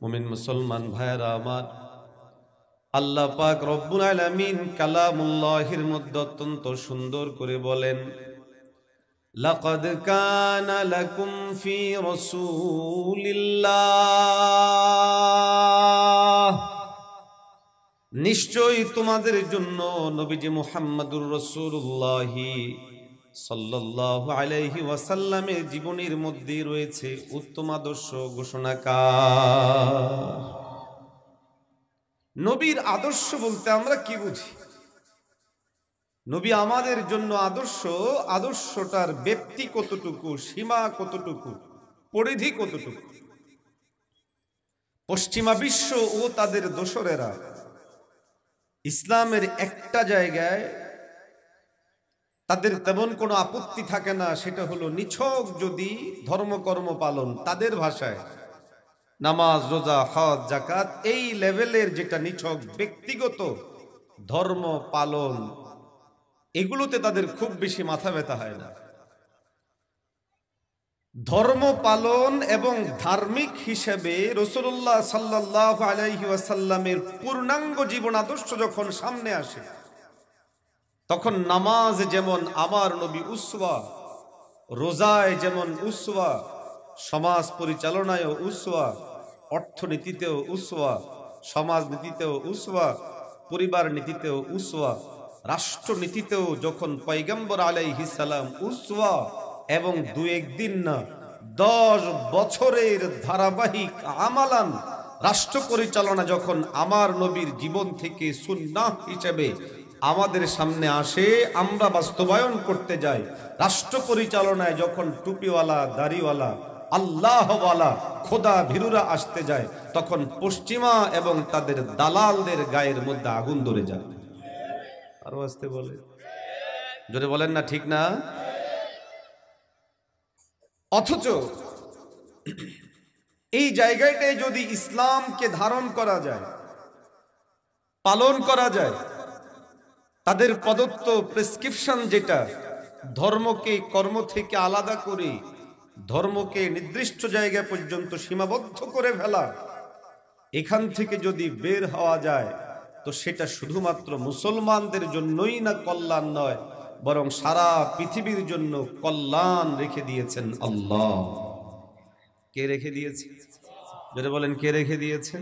মুমিন মুসলমান ভাইরা আমার, আল্লাহ পাক রব্বুল আলামিন কালামুল্লাহির মধ্যে অত্যন্ত সুন্দর করে বলেন, লাকাদ কানা লাকুম ফি রাসূলিল্লাহ, নিশ্চয়ই তোমাদের জন্য নবীজি মুহাম্মদুর রাসূলুল্লাহ সাল্লাল্লাহু আলাইহি ওয়াসাল্লামের জীবনের মধ্যে রয়েছে উত্তম আদর্শ ঘোষণাকার। নবীর আদর্শ বলতে আমরা কি বুঝি? নবী আমাদের জন্য আদর্শ, আদর্শটার ব্যক্তি কতটুকু, সীমা কতটুকু, পরিধি কতটুকু। পশ্চিমা বিশ্ব ও তাদের দোসরেরা ইসলামের একটা জায়গায় তাদের তেমন কোনো আপত্তি থাকে না, সেটা হলো নিছক যদি ধর্মকর্ম পালন, তাদের ভাষায় নামাজ, রোজা, হজ, যাকাত, এই লেভেলের যেটা নিছক ব্যক্তিগত ধর্ম পালন, এগুলোতে তাদের খুব বেশি মাথা ব্যথা হয় না। ধর্ম পালন এবং ধার্মিক হিসেবে রাসূলুল্লাহ সাল্লাল্লাহু আলাইহি ওয়াসাল্লামের পূর্ণাঙ্গ জীবন আদর্শ যখন সামনে আসে, তখন নামাজ যেমন আমার নবী উসওয়া, রোজায় যেমন উসওয়া, সমাজ পরিচালনায়ও উসওয়া, অর্থনীতিতেও উসওয়া, সমাজনীতিতেও উসওয়া, পরিবার নীতিতেও উসওয়া, রাষ্ট্রনীতিতেও যখন পয়গম্বর আলাইহিস সালাম উসওয়া, এবং দু একদিন না 10 বছরের ধারাবাহিক আমালান রাষ্ট্র পরিচালনা যখন আমার নবীর জীবন থেকে সুন্নাহ হিসেবে আমাদের সামনে আসে, আমরা বাস্তবায়ন করতে যাই, রাষ্ট্র পরিচালনায় যখন টুপিওয়ালা, দাড়িওয়ালা, আল্লাহওয়ালা, খোদা ভীরুরা আসতে যায়, তখন পশ্চিমা এবং তাদের দালালদের গায়ের মধ্যে আগুন ধরে যায়। আরো আসতে বলে, জোরে বলেন না, ঠিক না? অথচ এই জায়গাটায় যদি ইসলামকে ধারণ করা যায়, পালন করা যায়, তাদের প্রদত্ত প্রেসক্রিপশন যেটা ধর্মকে কর্ম থেকে আলাদা করে ধর্মকে নির্দিষ্ট জায়গা পর্যন্ত সীমাবদ্ধ করে ফেলা, এখান থেকে যদি বের হওয়া যায়, তো সেটা শুধুমাত্র মুসলমানদের জন্যই না কল্যাণ নয়, বরং সারা পৃথিবীর জন্য কল্যাণ রেখে দিয়েছেন আল্লাহ। কে রেখে দিয়েছে? যদি বলেন কে রেখে দিয়েছেন?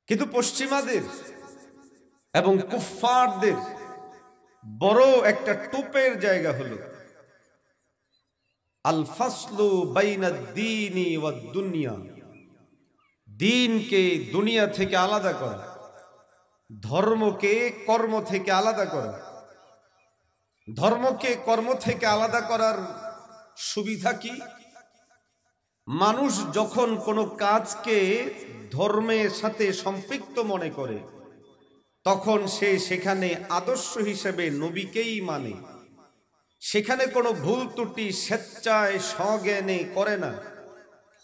কিন্তু পশ্চিমাদের এবং কুফফারদের বড় একটা টুপের জায়গা হলো আল ফাসলু বাইনাদ দীনি ওয়াদ দুনিয়া, দ্বীনকে দুনিয়া থেকে আলাদা করা, ধর্মকে কর্ম থেকে আলাদা করা। ধর্মকে কর্ম থেকে আলাদা করার সুবিধা কি? মানুষ যখন কোনো কাজকে ধর্মের সাথে সম্পৃক্ত মনে করে, তখন সে সেখানে আদর্শ হিসেবে নবীকেই মানে, সেখানে কোনো ভুল ত্রুটি স্বেচ্ছায় সজ্ঞানে করে না,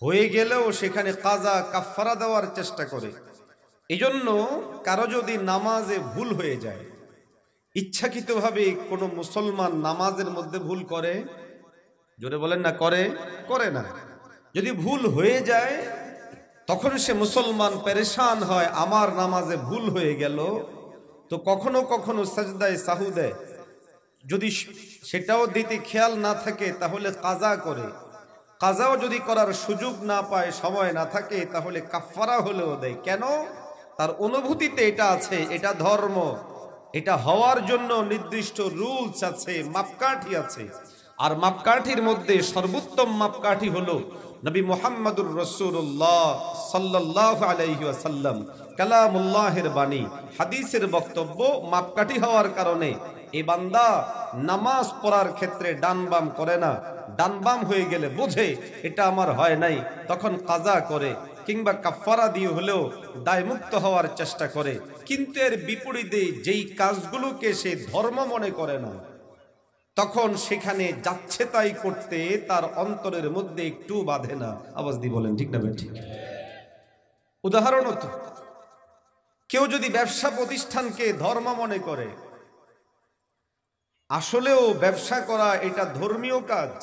হয়ে গেলেও সেখানে কাজা কাফারা দেওয়ার চেষ্টা করে। এজন্য কারো যদি নামাজে ভুল হয়ে যায়, ইচ্ছাকৃতভাবে কোনো মুসলমান নামাজের মধ্যে ভুল করে, জোরে বলেন না, করে? করে না। যদি ভুল হয়ে যায়, তখন সে মুসলমান পেরেশান হয়, আমার নামাজে ভুল হয়ে গেল। তো কখনো কখনো সাজদায় সাহু দেয়, যদি সেটাও দিতে খেয়াল না থাকে তাহলে কাজা করে, কাজাও যদি করার সুযোগ না পায়, সময় না থাকে, তাহলে কাফারা হলেও দেয়। কেন? তার অনুভূতিতে এটা আছে, এটা ধর্ম, এটা হওয়ার জন্য নির্দিষ্ট রুলস আছে, মাপকাঠি আছে। আর মাপকাঠির মধ্যে সর্বোত্তম মাপকাঠি হলো নবী মুহাম্মদুর রাসূলুল্লাহ সাল্লাল্লাহু আলাইহি ওয়াসাল্লাম, কালামুল্লাহের বাণী, হাদিসের বক্তব্য। মাপকাঠি হওয়ার কারণে এই বান্দা নামাজ পড়ার ক্ষেত্রে ডান বাম করে না, ডান বাম হয়ে গেলে বোঝে এটা আমার হয় নাই, তখন কাজা করে কিংবা কাফারা দিয়ে হলেও দায়মুক্ত হওয়ার চেষ্টা করে। কিন্তু এর বিপরীতে যেই কাজগুলোকে সে ধর্ম মনে করে না, তখন সেখানে যাচ্ছে তাই করতে তার অন্তরের মধ্যে একটু বাধে না। আওয়াজ দিয়ে বলেন ঠিক না ঠিক? উদাহরণত, কেউ যদি ব্যবসা প্রতিষ্ঠানকে ধর্ম মনে করে, আসলেও ব্যবসা করা এটা ধর্মীয় কাজ,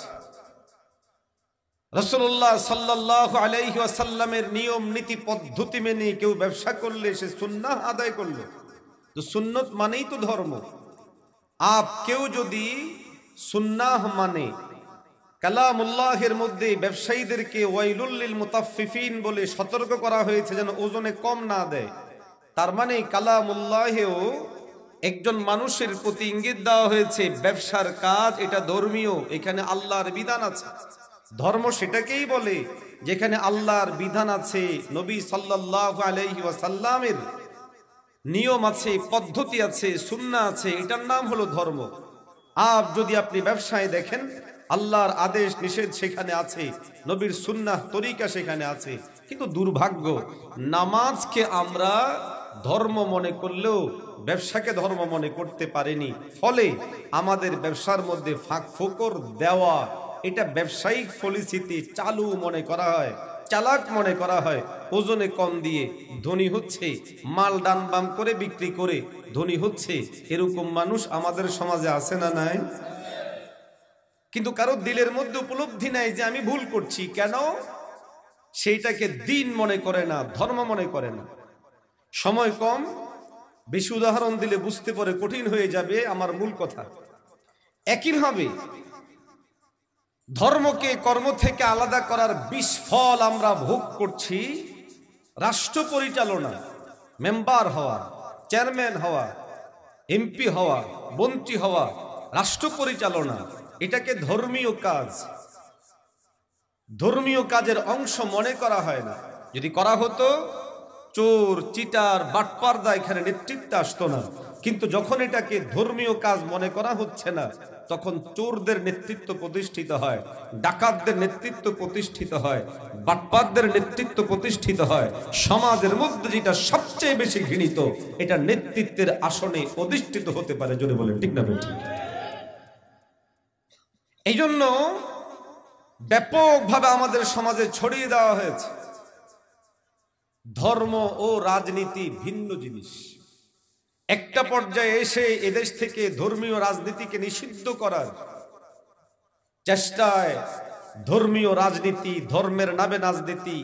রাসূলুল্লাহ সাল্লাল্লাহু আলাইহি ওয়াসাল্লামের নিয়ম নীতি পদ্ধতি মেনে কেউ ব্যবসা করলে সে সুন্নাহ আদায় করলো। তো সুন্নত মানেই তো ধর্ম। কেউ যদি সুন্নাহ মানে, কালামুল্লাহের মধ্যে ব্যবসায়ীদেরকে ওয়াইলুল লিল মুতাফফিফিন বলে সতর্ক করা হয়েছে যেন ওজনে কম না দেয়। তার মানে কালামুল্লাহেও একজন মানুষের প্রতি ইঙ্গিত দেওয়া হয়েছে ব্যবসার কাজ এটা ধর্মীয়, এখানে আল্লাহর বিধান আছে। ধর্ম সেটাকেই বলে যেখানে আল্লাহর বিধান আছে, নবী সাল্লাল্লাহু আলাইহি ওয়াসাল্লামের নিয়ম আছে, পদ্ধতি আছে, সুন্নাহ আছে, এটার নাম হলো ধর্ম। যদি আপনি ব্যবসায় দেখেন আল্লাহর আদেশ নিষেধ সেখানে আছে, নবীর সুন্নাহ তরিকা সেখানে আছে। কিন্তু দুর্ভাগ্য, নামাজকে আমরা ধর্ম মনে করলেও ব্যবসাকে ধর্ম মনে করতে পারিনি। ফলে আমাদের ব্যবসার মধ্যে ফাঁক ফোকর দেওয়া, এটা ব্যবসায়িক পরিস্থিতি চালু মনে করা হয়, চালাক মনে করা হয়। ওজনে কম দিয়ে ধনী হচ্ছে, মাল ডান বাম করে বিক্রি করে ধনী হচ্ছে, এরকম মানুষ আমাদের সমাজে আছে না নাই? কিন্তু কারো দিলের মধ্যে উপলব্ধি নাই যে আমি ভুল করছি। কেন? সেইটাকে দিন মনে করে না, ধর্ম মনে করে না। সময় কম, বেশি উদাহরণ দিলে বুঝতে পারে কঠিন হয়ে যাবে আমার মূল কথা। একইভাবে ধর্মকে কর্ম থেকে আলাদা করার বিস্ফল আমরা ভোগ করছি। রাষ্ট্র পরিচালনা, মেম্বার হওয়া, চেয়ারম্যান হওয়া, এমপি হওয়া, মন্ত্রী হওয়া, রাষ্ট্র পরিচালনা, এটাকে ধর্মীয় কাজ, ধর্মীয় কাজের অংশ মনে করা হয় না। যদি করা হতো, চোর চিটার বাটপারদা এখানে নেতৃত্বে আসতো না। কিন্তু যখন এটাকে ধর্মীয় কাজ মনে করা হচ্ছে না, তখন চোরদের নেতৃত্ব প্রতিষ্ঠিত হয়, ডাকাতদের নেতৃত্ব প্রতিষ্ঠিত হয়, বাটপারদের নেতৃত্ব প্রতিষ্ঠিত হয়। সমাজের মধ্যে যেটা সবচেয়ে বেশি ঘৃণিত, এটা নেতৃত্বের আসনে অধিষ্ঠিত হতে পারে। জোরে বলেন ঠিক না ঠিক? এই জন্য ব্যাপকভাবে আমাদের সমাজে ছড়িয়ে দেওয়া হয়েছে ধর্ম ও রাজনীতি ভিন্ন জিনিস। একটা পর্যায়ে এসে এদেশ থেকে ধর্মীয় রাজনীতিকে নিষিদ্ধ করার চেষ্টায় ধর্মীয় রাজনীতি, ধর্মের নামে রাজনীতি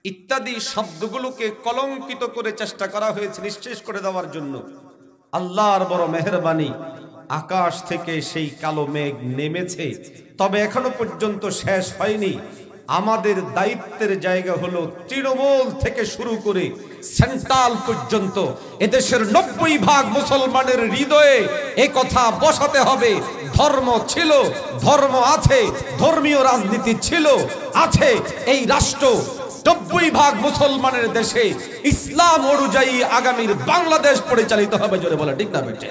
ইত্যাদি শব্দগুলোকে কলঙ্কিত করে চেষ্টা করা হয়েছে নিঃশেষ করে দেওয়ার জন্য। আল্লাহর বড় মেহেরবানি, আকাশ থেকে সেই কালো মেঘ নেমেছে, তবে এখনো পর্যন্ত শেষ হয়নি। আমাদের দায়িত্বের জায়গা হলো তৃণমূল থেকে শুরু করে সেন্ট্রাল পর্যন্ত এদেশের 90% মুসলমানের হৃদয়ে এই কথা বসাতে হবে, ধর্ম ছিল, ধর্ম আছে, ধর্মীয় রাজনীতি ছিল, আছে। এই রাষ্ট্র 90% মুসলমানের দেশে ইসলাম অনুযায়ী আগামীর বাংলাদেশ পরিচালিত হবে। জোরে বলে ঠিক না বেটে?